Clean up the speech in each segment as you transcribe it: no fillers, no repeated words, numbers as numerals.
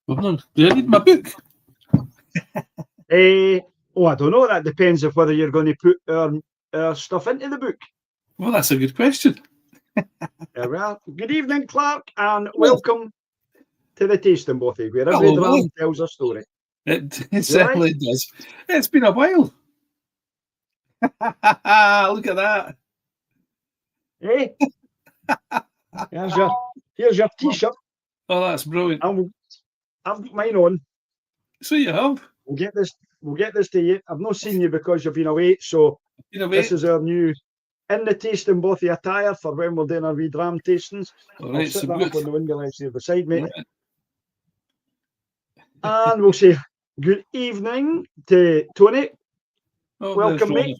Well, do I need my book? I don't know. That depends on whether you're going to put our stuff into the book. Well, that's a good question. There we are. Good evening, Clark, and welcome to the Tasting Bothy, where every dram tells a story. It certainly does. It's been a while. Look at that. Hey, here's your T-shirt. Oh, that's brilliant. I've got mine on. So you have. We'll get this to you. I've not seen you because you've been away, so this is our new in the Tasting Bothy attire for when we're doing our wee dram tastings. All right, I'll sit so that up on the window ledge there beside me. Right. And we'll say good evening to Tony. Oh, welcome, mate.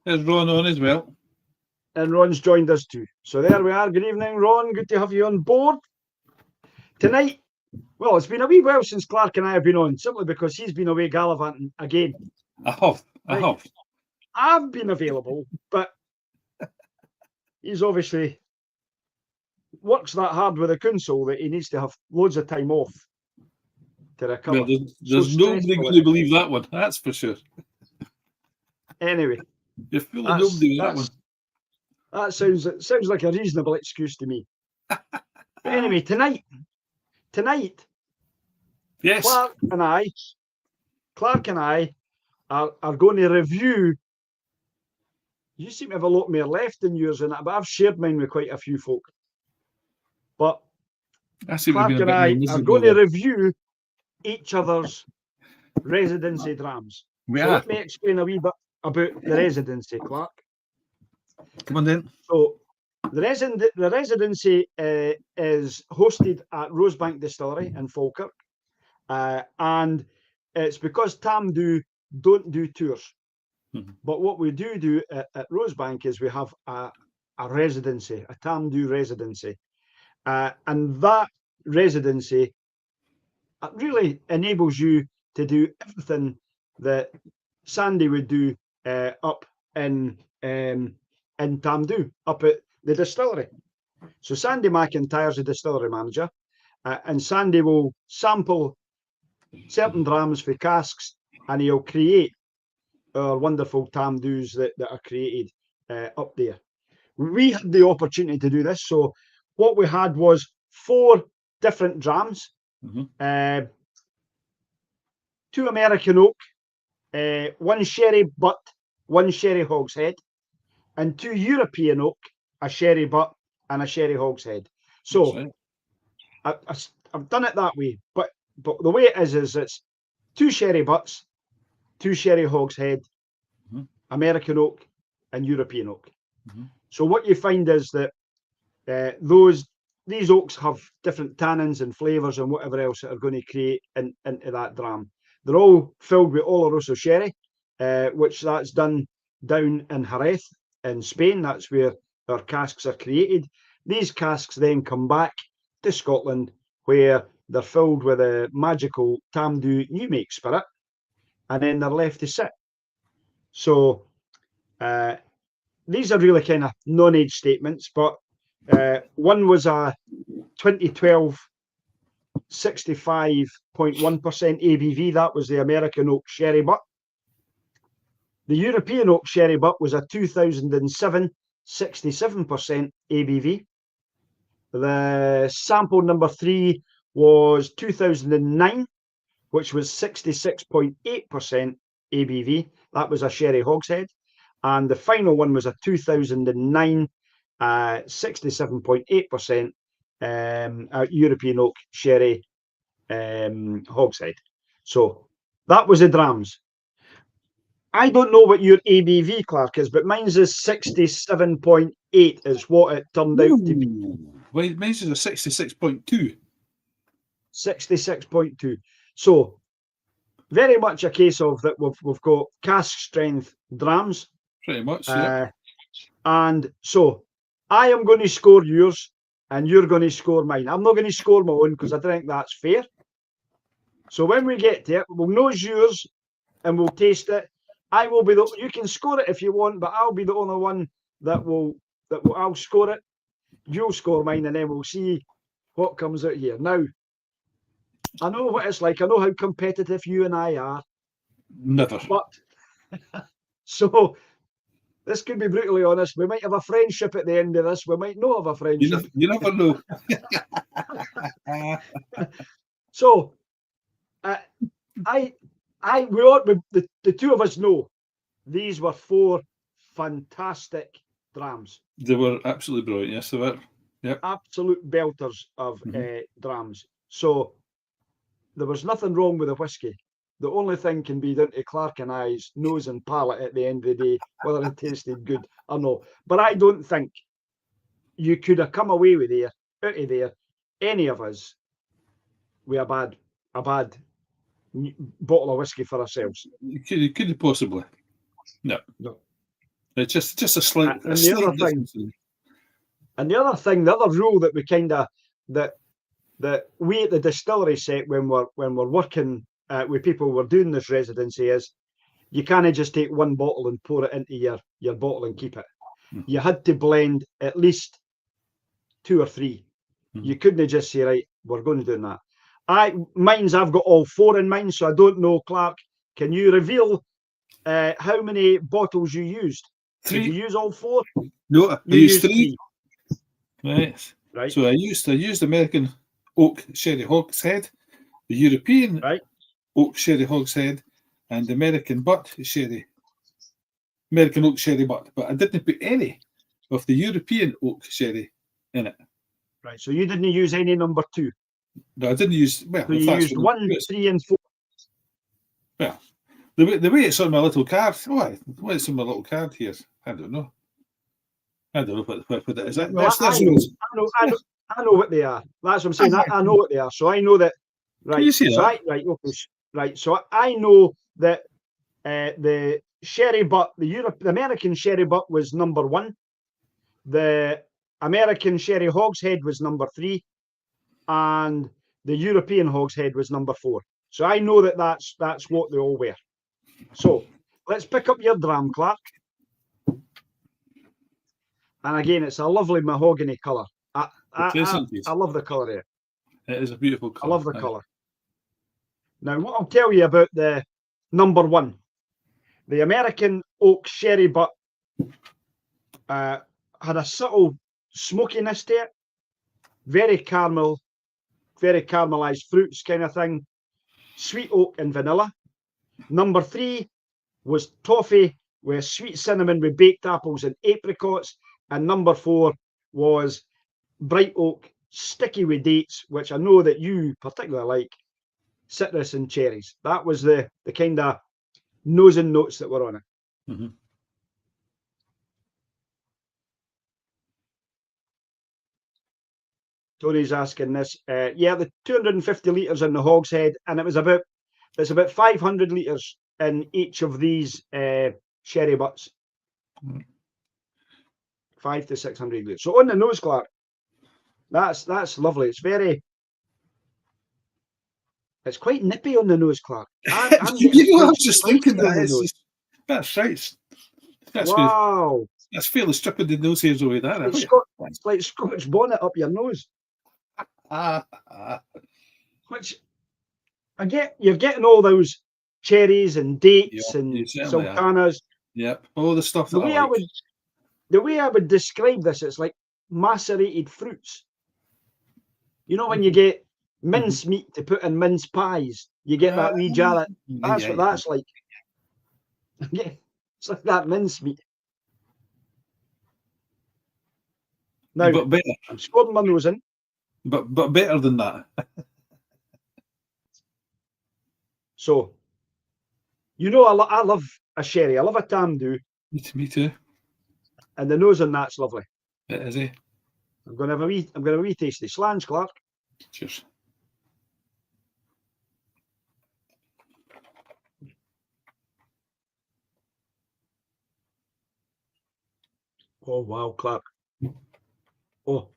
There's Ron on as well. And Ron's joined us too. So there we are. Good evening, Ron. Good to have you on board. Tonight, well, it's been a wee while since Clark and I have been on, simply because he's been away gallivanting again. I have. I've been available, but he's obviously works that hard with the console that he needs to have loads of time off to recover. Well, there's nobody going to believe that one, that's for sure. Anyway, you're full of nobody with that one. That sounds like a reasonable excuse to me. But anyway, tonight, yes, Clark and I are going to review. You seem to have a lot more left than yours in that, but I've shared mine with quite a few folk. But Clark and I are going to review each other's residency drams. Let me explain a wee bit about the residency, Clark. Come on then. So the residency is hosted at Rosebank Distillery in Falkirk, and it's because Tamdhu don't do tours. Mm-hmm. But what we do at Rosebank is we have a residency, a Tamdhu residency, and that residency really enables you to do everything that Sandy would do up in Tamdhu, up at the distillery. So Sandy McIntyre's the distillery manager, and Sandy will sample certain drams for casks, and he'll create our wonderful Tamdhus that are created up there. We had the opportunity to do this. So what we had was 4 different drams, 2 American oak, 1 sherry butt, 1 sherry hogshead, and 2 European oak, a sherry butt and a sherry hogshead. So I've done it that way, but the way it is it's 2 sherry butts, 2 sherry hogshead, American oak, and European oak. So what you find is that these oaks have different tannins and flavours and whatever else that are going to create into that dram. They're all filled with Oloroso sherry, which that's done down in Jerez in Spain. That's where our casks are created. These casks then come back to Scotland, where they're filled with a magical Tamdhu new make spirit, and then they're left to sit. So these are really kind of non-age statements, but one was a 2012 65.1% ABV. That was the American oak sherry butt. The European oak sherry butt was a 2007 67% ABV. The sample number 3 was 2009, which was 66.8% ABV. That was a sherry hogshead. And the final one was a 2009 67.8% European oak sherry hogshead. So that was the drams. I don't know what your ABV, Clark, is, but mine's is 67.8 is what it turned out to be. Well, mine's is a 66.2. 66.2. So very much a case of that we've got cask strength drams. Pretty much, yeah. And so I am going to score yours and you're going to score mine. I'm not going to score my own because I think that's fair. So when we get to it, we'll know it's yours and we'll taste it. I will be you can score it if you want, but I'll be the only one I'll score it. You'll score mine, and then we'll see what comes out here. Now, I know what it's like. I know how competitive you and I are. Never. But so this could be brutally honest. We might have a friendship at the end of this. We might not have a friendship. You never know. So the two of us know these were 4 fantastic drams. They were absolutely brilliant. Yes, they were. Yep. Absolute belters of drams. So there was nothing wrong with the whiskey. The only thing can be down to Clark and I's nose and palate at the end of the day, whether it tasted good or not. But I don't think you could have come away with out of there, any of us, with a bad bottle of whiskey for ourselves. Could you possibly? No. It's just a slight. And the other thing, the other rule that we that we at the distillery set when we're working with people who are doing this residency is you can't just take one bottle and pour it into your bottle and keep it. You had to blend at least 2 or 3. You couldn't just say, right, we're going to do that. I've got all 4 in mine, so I don't know, Clark. Can you reveal how many bottles you used? 3. Did you use all 4? No, I used 3. Right. So I used American oak sherry hogshead, the European oak sherry hogshead, and the American oak sherry butt. But I didn't put any of the European oak sherry in it. Right. So you didn't use any number 2. No, I didn't use. Well, so you used 1, 3, and 4. Well, the way it's on my little card. What's on my little card here? I don't know. What it is. I know what they are. That's what I'm saying. I know what they are. So I know that. Right. Can you see that? Right. So I know that the sherry butt, the American sherry butt was number 1. The American sherry hogshead was number 3, and the European hogshead was number 4. So I know that that's what they all were. So let's pick up your dram, Clark. And again, it's a lovely mahogany colour. I love the colour there. It is a beautiful colour. I love the colour. Now, what I'll tell you about the number 1, the American oak sherry butt had a subtle smokiness to it, very caramelized fruits kind of thing, sweet oak and vanilla. Number 3 was toffee with sweet cinnamon with baked apples and apricots. And number 4 was bright oak, sticky with dates, which I know that you particularly like, citrus and cherries. That was the kind of nose and notes that were on it. Tony's asking this. The 250 litres in the hogshead, and it's about 500 litres in each of these sherry butts. 500 to 600 litres. So on the nose, Clark, that's lovely. It's quite nippy on the nose, Clark. I was just thinking that. That's right. Wow. That's fairly stripping the nose hairs away there. It's like Scottish bonnet up your nose. Which you're getting all those cherries and dates and sultanas. Yep, all the stuff. The way I would describe this, it's like macerated fruits. You know when you get mince meat to put in mince pies, you get that wee jar. That's what that's like. It's like that mince meat. Now, but better. I'm scoring my nose in. But better than that. So, you know, I love a sherry. I love a Tamdhu. Me too. And the nose on that's lovely. It is, eh? I'm going to have a wee tasty. Slàinte, Clark. Cheers. Oh wow, Clark. Oh,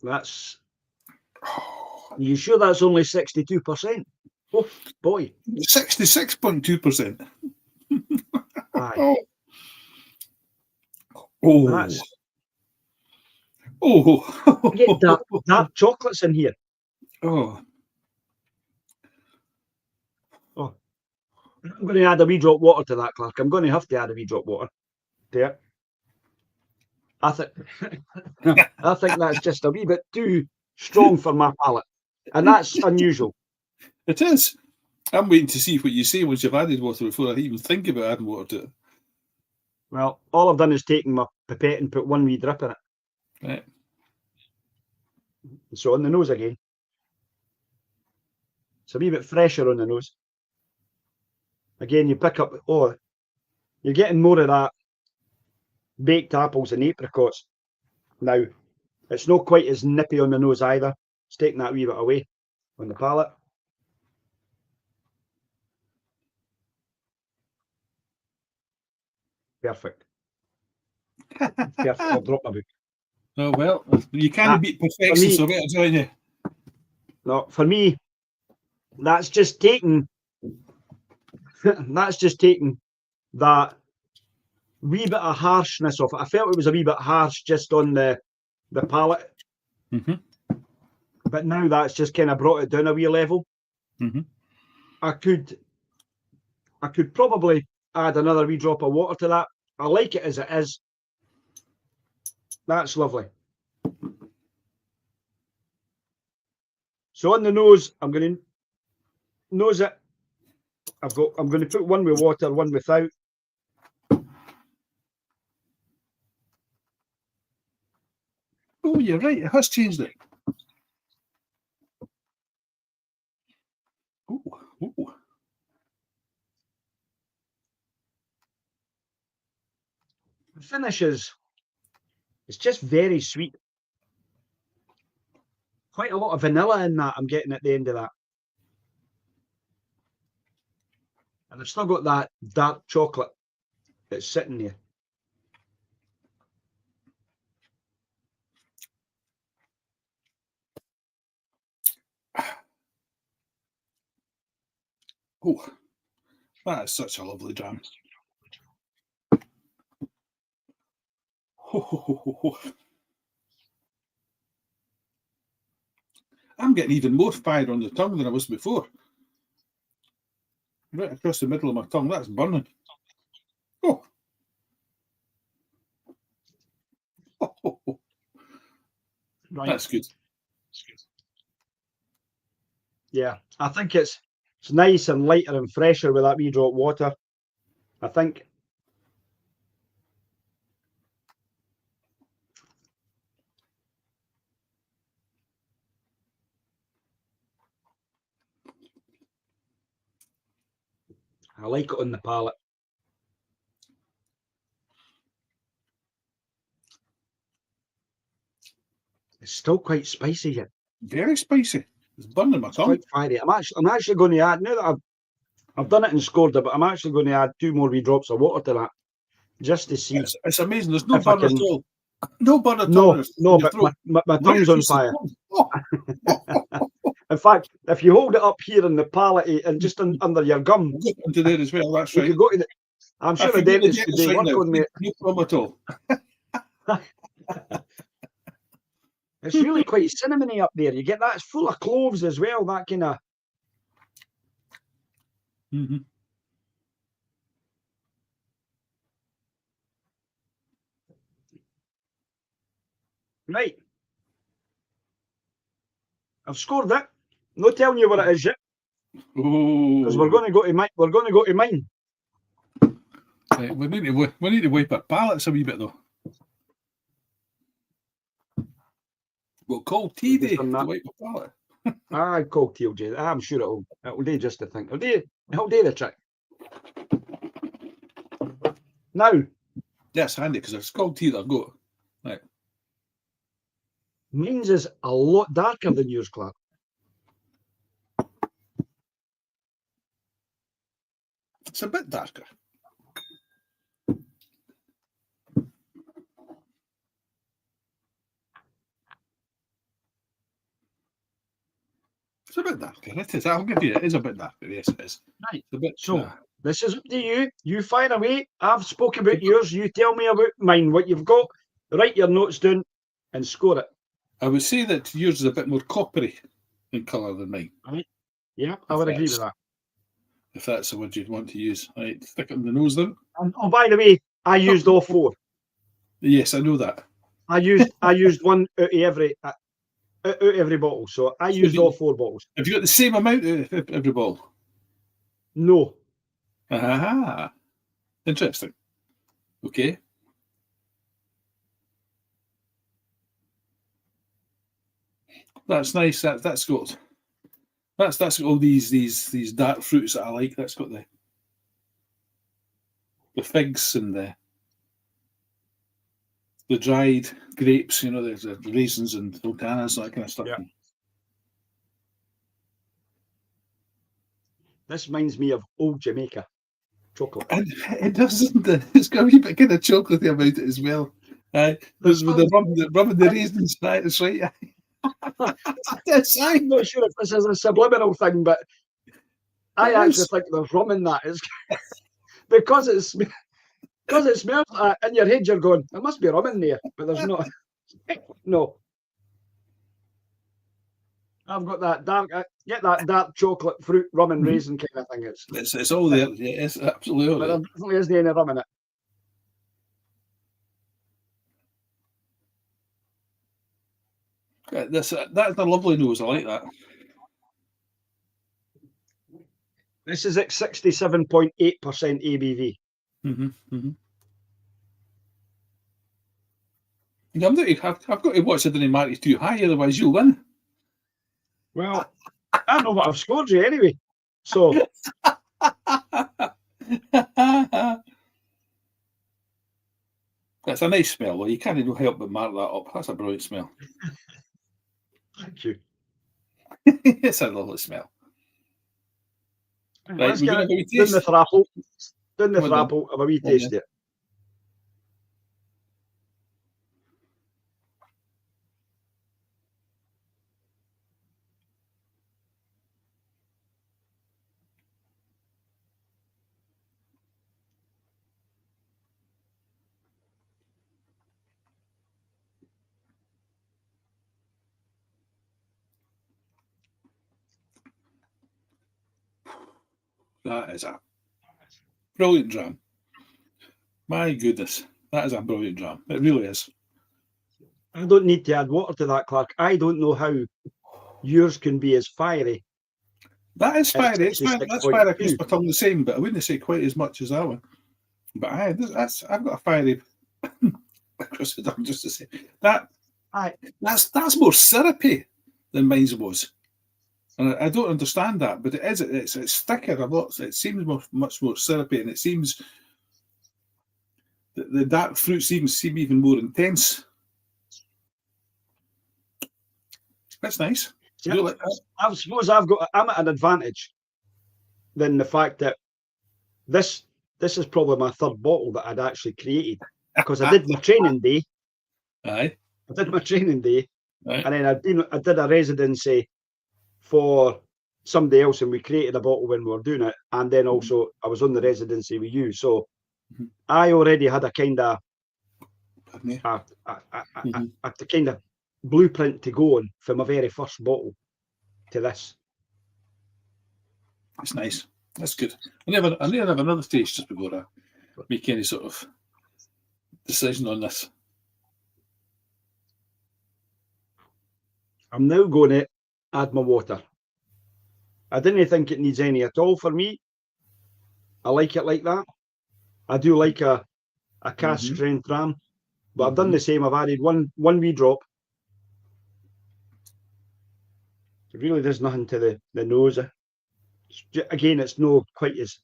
that's. You sure that's only 62%? Oh boy, 66.2%. Aye. Oh, that's. oh, Get dark chocolates in here. Oh. Oh. I'm going to add a wee drop of water to that, Clark. I'm going to have to add a wee drop of water to it. I think that's just a wee bit too strong for my palate. And that's unusual. It is. I'm waiting to see what you say once you've added water before I even think about adding water to it. Well, all I've done is taken my pipette and put one wee drip in it. Right. So on the nose again. It's a wee bit fresher on the nose. Again, you pick up, you're getting more of that baked apples and apricots. Now, it's not quite as nippy on the nose either. It's taking that wee bit away on the palate. Perfect. Perfect. I'll drop my book. Oh, well, you can't beat perfection, so better join you. No, for me, that's just taking that wee bit of harshness off it. I felt it was a wee bit harsh just on the palate. Mm-hmm. But now that's just kind of brought it down a wee level. Mm-hmm. I could probably add another wee drop of water to that. I like it as it is. That's lovely. So on the nose, I'm going to nose it. I'm going to put one with water, one without. Oh, you're right. It has changed it. Oh, oh. The finish is, it's just very sweet. Quite a lot of vanilla in that I'm getting at the end of that. And I've still got that dark chocolate that's sitting there. Oh, that is such a lovely dram. I'm getting even more fire on the tongue than I was before. Right across the middle of my tongue, that's burning. Oh. Right. That's good. Yeah, I think it's nice and lighter and fresher with that wee drop of water. I think I like it on the palate. It's still quite spicy yet. Very spicy. It's burning my tongue. Quite fiery. I'm actually going to add, now that I've done it and scored it, but I'm actually going to add 2 more wee drops of water to that, just to see. It's amazing. There's no burn at all. No burn at all. No, but my tongue's on fire. In fact, if you hold it up here in the palate and just under your gum, into there as well. That's right. You could go to I'm sure the dentist could work on me. No problem at all. It's really quite cinnamony up there. You get that. It's full of cloves as well. That kind of. Mm-hmm. Right. I've scored it. No telling you what it is yet. Because we're going to go to mine. We're going to go to mine. Right, we need to wipe our palates a wee bit though. Well, cold tea day to wipe the palate. Aye, cold tea will do. I'm sure it'll do just to think. It'll do the trick. Now. That's handy because it's cold tea that I've got. Right. Mine's is a lot darker than yours, Clark. It's a bit darker. It's a bit darker. It is. I'll give you it. It is a bit darker. Yes, it is. Right. It's a bit. So this is up to you. You fire away. I've spoken about yours. You tell me about mine. What you've got. Write your notes down and score it. I would say that yours is a bit more coppery in colour than mine. Right. Yeah, I would agree with that. If that's the word you'd want to use. Right, stick it in the nose then. Oh, by the way, I used all 4. Yes, I know that. I used one out of every bottle, so I used all 4 bottles. Have you got the same amount of every bottle? No. Ah, interesting. Okay. That's nice. That's got all these dark fruits that I like. That's got the figs and the dried grapes. You know, there's the raisins and sultanas, that kind of stuff. Yeah. This reminds me of old Jamaica chocolate. And it doesn't. It's got a wee bit kind of chocolatey about it as well. There's with the rum and the raisins. Right, that's right. I'm not sure if this is a subliminal thing, but I actually think there's rum in that. It's because it smells like in your head. You're going, there must be rum in there, but there's not. No. I've got that dark. Get that dark chocolate fruit rum and raisin kind of thing. It's all there. Yeah, it's absolutely. But there definitely isn't any rum in it. That's a lovely nose. I like that. This is at 67.8% ABV. I've got to watch it didn't mark you too high, otherwise you'll win. Well, I don't know what I've scored you anyway. So that's a nice smell, though. You can't help but mark that up. That's a brilliant smell. Thank you. It's a lovely smell. Right, let's get it down the thrapple. Down the thrapple, have a wee taste it. That is a brilliant dram. My goodness, that is a brilliant dram. It really is. I don't need to add water to that, Clark. I don't know how yours can be as fiery. That is fiery. That's fiery. I keep my tongue the same, but I wouldn't say quite as much as that one. But I've got a fiery across the tongue, just to say that's more syrupy than mine was. And I don't understand that, but it is. It's thicker a lot. It seems much more syrupy, and it seems the dark fruit seem even more intense. That's nice. Yeah, like that? I suppose I'm at an advantage than the fact that this is probably my 3rd bottle that I'd actually created, because I did my training day. Aye. I did my training day, Aye. and then I did a residency for somebody else, and we created a bottle when we were doing it, and then also I was on the residency with you, so I already had a kind of a kind of blueprint to go on from my very first bottle to this. It's nice. That's good. I never have another taste just before I make any sort of decision on this. I'm now going to add my water. I didn't think it needs any at all for me. I like it like that. I do like a cask strength dram, but I've done the same. I've added one wee drop. It really does nothing to the nose. Again, it's no quite as.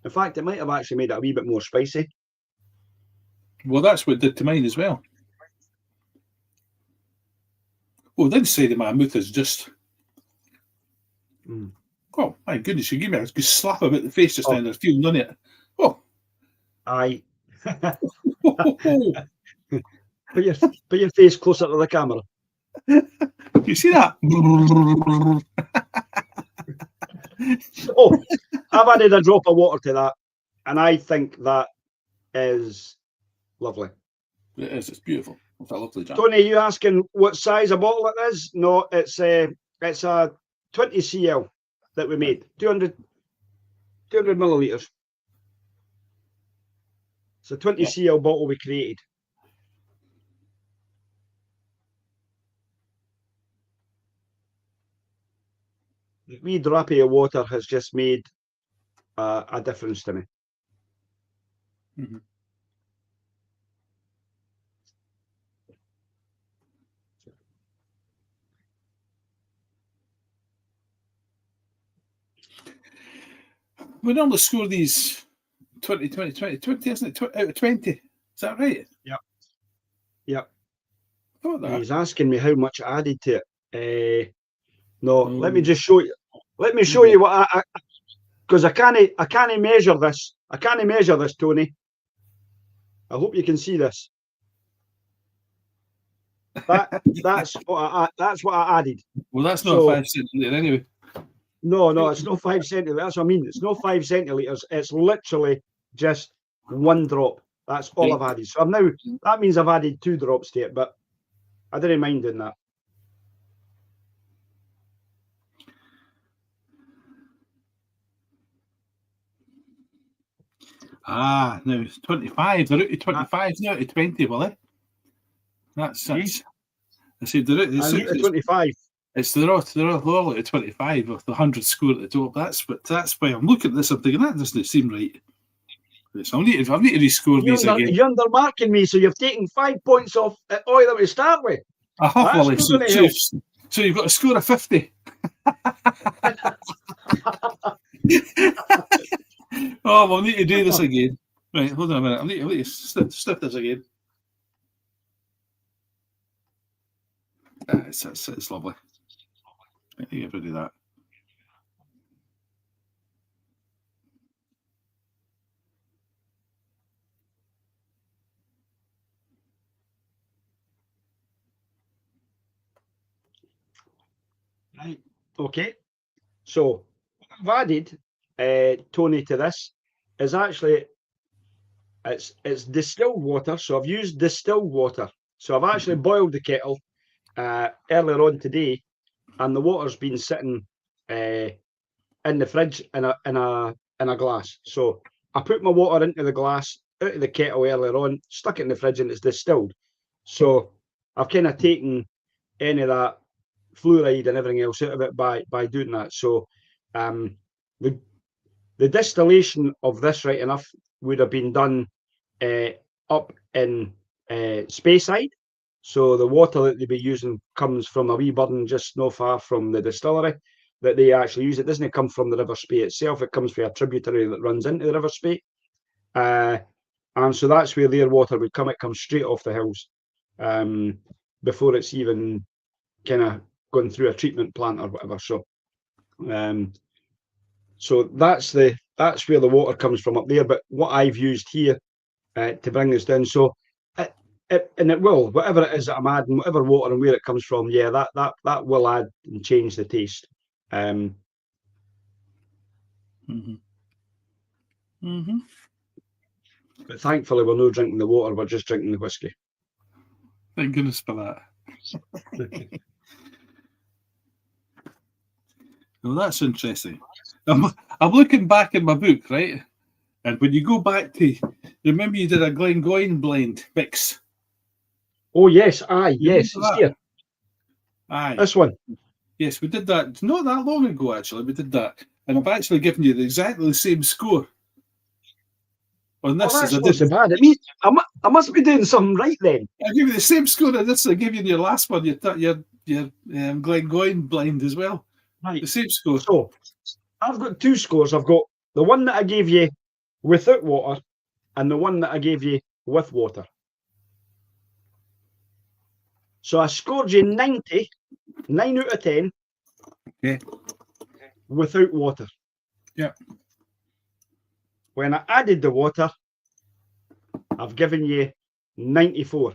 In fact, it might have actually made it a wee bit more spicy. Well, that's what it did to mine as well. Well, then say the mammoth is just. Oh my goodness! You give me a good slap about the face just then. There's feeling none of it. Oh, aye. Put your face closer to the camera. You see that? Oh, I've added a drop of water to that, and I think that is lovely. It is. It's beautiful. It's a lovely jam. Tony, are you asking what size a bottle it is? No, it's a 20 cl that we made, 200 millilitres. It's a 20 cl bottle we created. The wee drappy of water has just made a difference to me. Mm-hmm. We normally score these 20, isn't it? Out of 20. Is that right? Yep. Yep. That. He's asking me how much I added to it. No, let me just show you. Let me show you what because I can't measure this. I can't measure this, Tony. I hope you can see this. That's what I added. Well, that's not 5 centilitres anyway. No, it's not 5 centilitres. That's what I mean. It's not 5 centilitres. It's literally just one drop. That's all I've added. So that means I've added 2 drops to it, but I didn't mind doing that. Now it's 25. They're out to 25 now to 20, will they? That's I said they're out to 25. They're all at 25 with the 100 score at the top. That's why I'm looking at this. I'm thinking that doesn't seem right. So I need to rescore these again. You're undermarking me, so you've taken 5 points off at oil that we start with. Wullie. So you've got a score of 50. Oh, we'll need to do this again. Right, hold on a minute. I need to sniff this again. It's lovely. I think I've got to do that. Right. Okay. So I've added Tony to this is actually it's distilled water. So I've used distilled water. So I've actually boiled the kettle earlier on today, and the water's been sitting in the fridge in a glass. So I put my water into the glass out of the kettle earlier on, stuck it in the fridge, and it's distilled. So I've kind of taken any of that fluoride and everything else out of it by doing that. So the distillation of this, right enough, would have been done up in Speyside. So the water that they'd be using comes from a wee burn just not far from the distillery that they actually use. It doesn't come from the River Spey itself. It comes from a tributary that runs into the River Spey. And so that's where their water would come. It comes straight off the hills before it's even kind of going through a treatment plant or whatever. So that's where the water comes from up there. But what I've used here to bring this down, so it will, whatever it is that I'm adding, whatever water and where it comes from, yeah, that will add and change the taste. But thankfully, we're not drinking the water; we're just drinking the whiskey. Thank goodness for that. Well, that's interesting. I'm looking back in my book, right? And when you go back to, remember you did a Glengoyne blend mix? Oh, yes. Yes. It's here. Aye. This one. Yes, we did that not that long ago, actually. We did that. And I've actually given you exactly the same score on this as I did. So bad. I must be doing something right then. I give you the same score on this I gave you in your last one, your Glengoyne blend as well. Right. The same score. So I've got 2 scores. I've got the one that I gave you without water and the one that I gave you with water. So I scored you 90, 9 out of 10. Okay. Without water. Yeah. When I added the water, I've given you 94.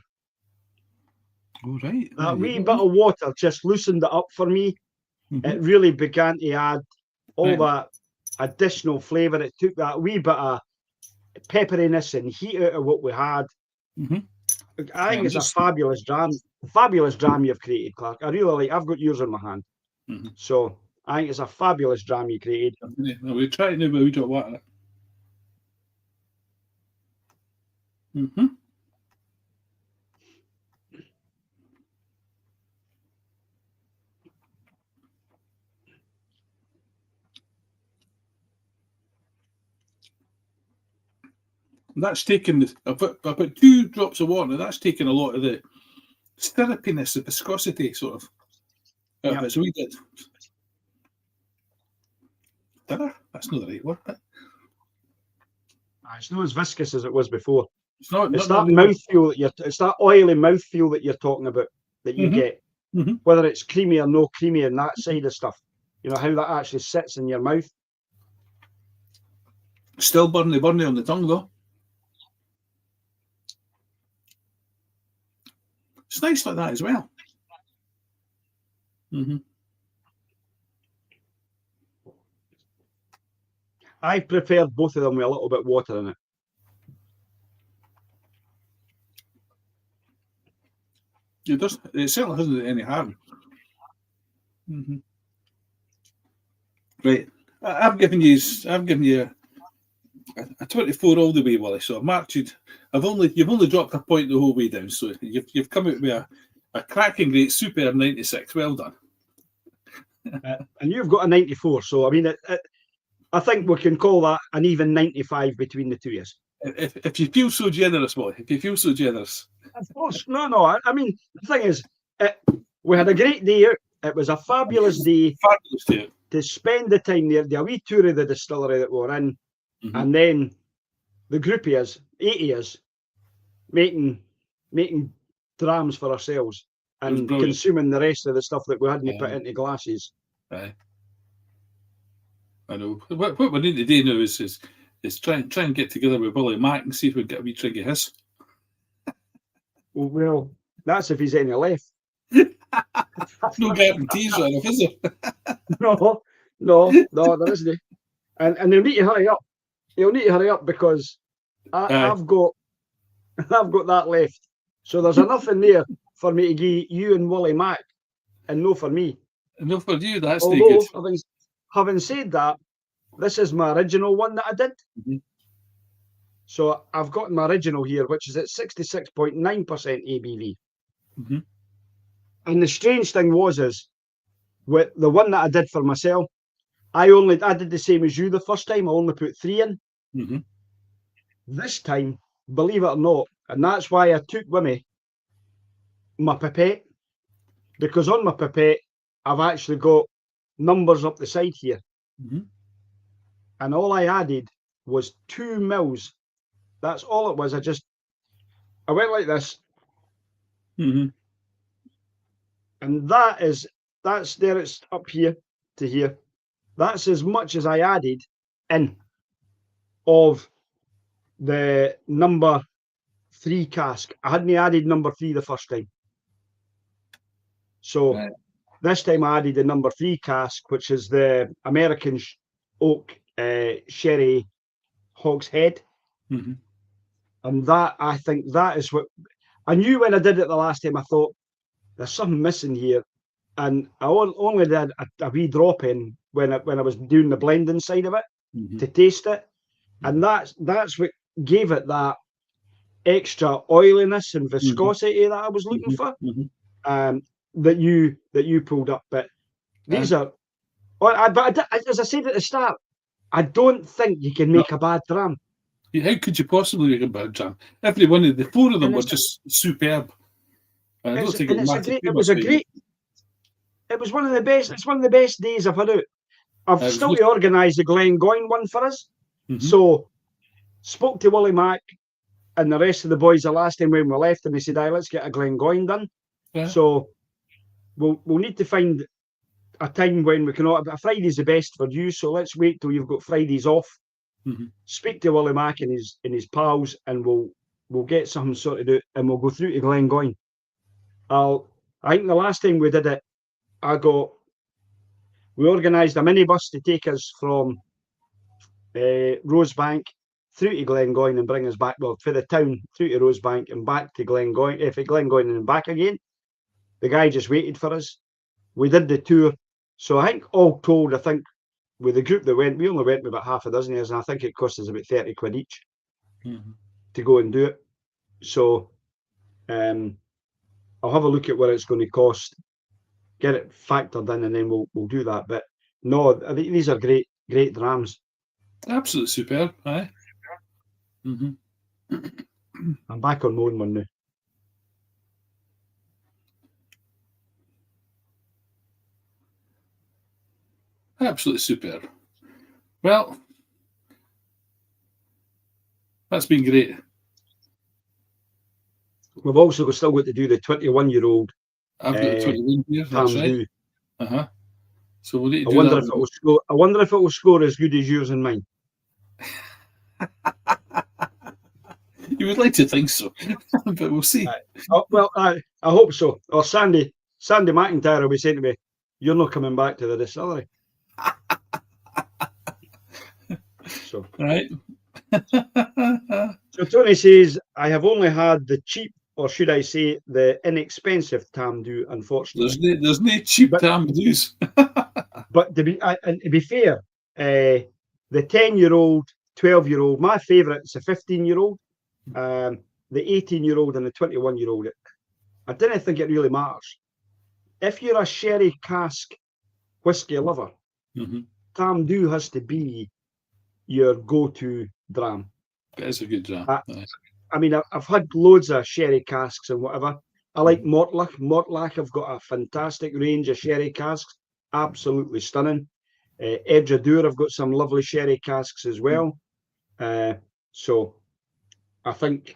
All right. That wee bit of water just loosened it up for me. It really began to add all that additional flavour. It took that wee bit of pepperiness and heat out of what we had. I think it's a fabulous dram you've created, Clark. I really like. I've got yours in my hand. So I think it's a fabulous dram you created. We're trying to do, but we don't want it. That's taken. I put 2 drops of water. That's taken a lot of the syrupiness, the viscosity, sort of. Out of it. So we did. That's not the right word. It's not as viscous as it was before. It's that mouthfeel that it's that oily mouthfeel that you're talking about that you get. Whether it's creamy or no creamy and that side of stuff. You know, how that actually sits in your mouth. Still burny on the tongue though. It's nice like that as well. I preferred both of them with a little bit of water in it. It certainly hasn't any harm. Right. I've given you a 24 all the way, Wullie. So I've marked you. You've only dropped a point the whole way down. So you've come out with a cracking great superb 96. Well done. And you've got a 94. So I mean, I think we can call that an even 95 between the two of us. If you feel so generous, Wullie. If you feel so generous. Of course. No. I mean, the thing is, we had a great day out. It was a fabulous day. Fabulous day. To spend the time there, a wee tour of the distillery that we were in, and then the group of us, 80 of us, making drams for ourselves and consuming the rest of the stuff that we hadn't put into glasses. Aye. I know. What we need to do now is try and get together with Wullie Mac and see if we can get a wee trig of his. Well, that's if he's any left. No guarantees, right? Is there? No, there isn't. And they'll need to hurry up. You'll need to hurry up because I've got that left. So there's enough in there for me to give you and Wullie Mac, and no for me. No for you. That's good. Having said that, this is my original one that I did. So I've got my original here, which is at 66.9% ABV. And the strange thing is with the one that I did for myself, I did the same as you the first time. I only put 3 in. This time, believe it or not, and that's why I took with me my pipette, because on my pipette I've actually got numbers up the side here, and all I added was 2 mils. That's all it was. I went like this, and that's there. It's up here to here. That's as much as I added in of the number 3 cask. I hadn't added number 3 the first time. So this time I added the number 3 cask, which is the American oak sherry hogshead. And that, I think that is what I knew when I did it the last time. I thought there's something missing here. And I only did a wee drop in when I was doing the blending side of it to taste it. And that's what gave it that extra oiliness and viscosity that I was looking for. That you pulled up. But these are, as I said at the start, I don't think you can make a bad dram. How could you possibly make a bad dram? Every one of the 4 of them were just superb. I don't think it was a great. It was one of the best. It's one of the best days I've had out. I've still to organise the Glengoyne one for us. So spoke to Wullie Mac and the rest of the boys the last time when we left, and they said, let's get a Glengoyne done. So we'll need to find a time when we can. But Friday's the best for you, so let's wait till you've got Fridays off. Speak to Wullie Mac and his pals, and we'll get something sorted out, and we'll go through to Glengoyne. I think the last time we did it, we organised a minibus to take us from Rosebank through to Glengoyne and bring us back, for the town, through to Rosebank and back to Glengoyne, Glengoyne and back again. The guy just waited for us. We did the tour, So I think all told, I think with the group that went, we only went with about half a dozen years, and I think it cost us about 30 quid each to go and do it. So I'll have a look at what it's going to cost, get it factored in, and then we'll do that. But no, I think these are great drams. Absolutely superb. Aye. I'm back on mowing one now. Absolutely superb. Well, that's been great. We've also still got to do the 21-year-old. I've got the 21 here. That's right. So we'll need to do I wonder if it will score as good as yours and mine. You would like to think so, but we'll see. I hope so. Or Sandy McIntyre will be saying to me, "You're not coming back to the distillery." So right. So Tony says, "I have only had the cheap, or should I say, the inexpensive Tamdhu. Unfortunately, there's no cheap Tamdhus." But to be fair, the 10-year-old, 12-year-old, my favourite is a 15-year-old. The 18-year-old and the 21-year-old. I don't think it really matters. If you're a sherry cask whiskey lover, Tamdhu has to be your go-to dram. It is a good dram. I mean, I've had loads of sherry casks and whatever. I like Mortlach. Mortlach have got a fantastic range of sherry casks. Absolutely stunning. Edgeadur have got some lovely sherry casks as well. So I think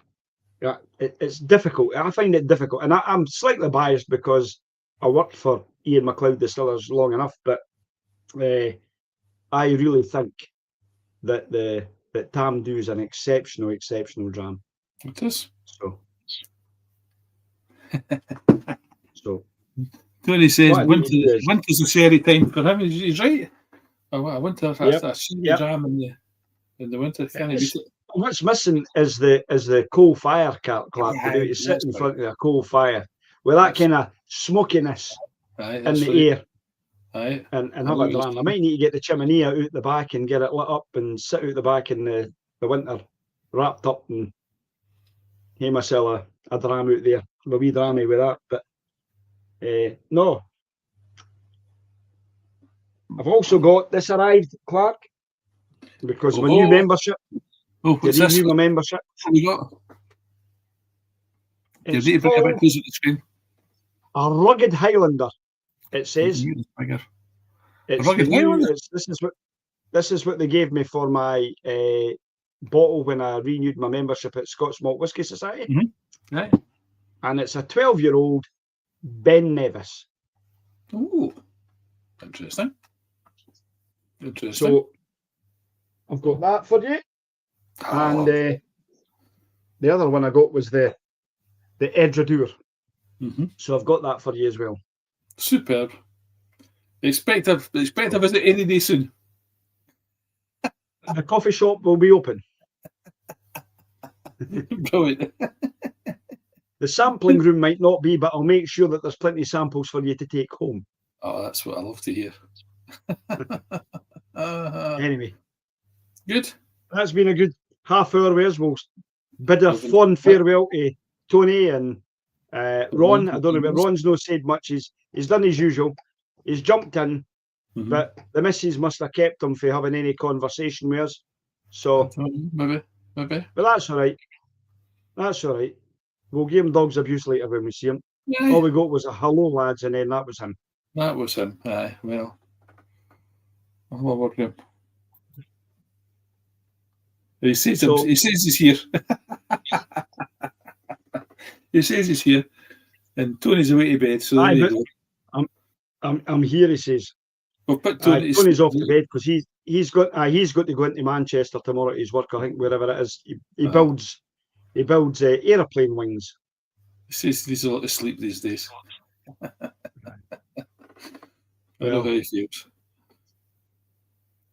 it's difficult. I find it difficult. And I'm slightly biased because I worked for Ian MacLeod Distillers long enough, but I really think that that Tamdhu is an exceptional dram. It is. So Tony says winter's a sherry time for him. He's right. Oh, winter, that's a sherry dram in the winter. Can't beat it. What's missing is the coal fire, Clark. You sit in front of a coal fire with that kind of smokiness in the air. Aye. And have a dram. I might need to get the chimney out the back and get it lit up and sit out the back in the winter, wrapped up, and have myself a dram out there. A wee drammy with that. But no. I've also got this arrived, Clark, because my new membership. Oh, what's this? My membership. What have you got? You need to bring it back closer to the screen. A rugged Highlander. It says. It's rugged Highlander. This is what they gave me for my bottle when I renewed my membership at Scots Malt Whisky Society. Right. And it's a 12-year-old Ben Nevis. Oh, interesting. So I've got that for you. And the other one I got was the Edgeadur. So I've got that for you as well. Superb. Expect a visit any day soon. The coffee shop will be open. Brilliant. The sampling room might not be, but I'll make sure that there's plenty of samples for you to take home. Oh, that's what I love to hear. Anyway. Good. That's been a good half hour with us. We'll bid a fond farewell to Tony and Ron. I don't know, but Ron's not said much. He's done his usual. He's jumped in, but the missus must have kept him from having any conversation with us. So maybe. But that's all right. That's all right. We'll give him dog's abuse later when we see him. Yeah. All we got was a hello, lads, and then that was him. That was him. Aye, well. I'll have a word with him. He says he's here. He says he's here. And Tony's away to bed, so there you go. I'm here, he says. Well, Tony's off to bed because he's got to go into Manchester tomorrow to his work, I think, wherever it is. He builds aeroplane wings. He says he's a lot of sleep these days. I know how he feels.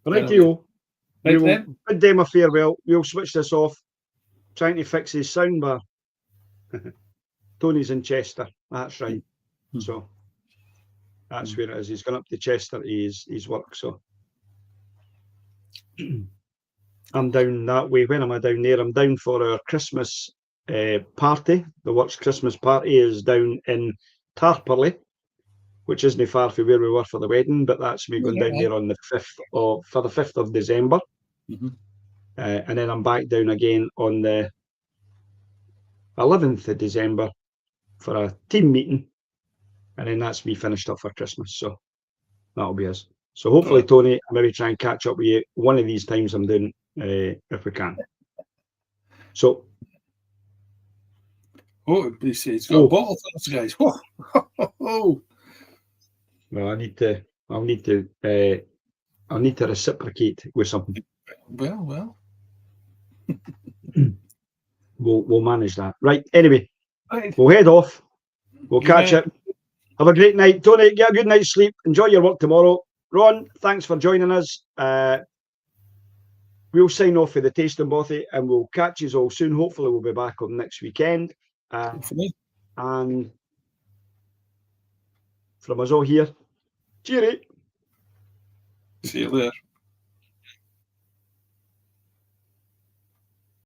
Rightio. We will bid them a farewell. We'll switch this off. Trying to fix his soundbar. Tony's in Chester. That's right. So That's where it is. He's gone up to Chester to his work. So I'm down that way. When am I down there? I'm down for our Christmas party. The work's Christmas party is down in Tarporley, which isn't far from where we were for the wedding, but that's me going down there on the 5th of December. And then I'm back down again on the 11th of December for a team meeting. And then that's me finished up for Christmas. So that'll be us. So hopefully, Tony, I'll maybe try and catch up with you one of these times I'm doing, if we can. So. He's got a bottle for us, guys. Well, I'll need to reciprocate with something. Well. We'll manage that. Right. Anyway, we'll head off. We'll catch it. Have a great night, Tony. Get a good night's sleep. Enjoy your work tomorrow. Ron, thanks for joining us. We'll sign off for the tasting bothy, and we'll catch you all soon. Hopefully, we'll be back on next weekend. And from us all here, cheery. See you later.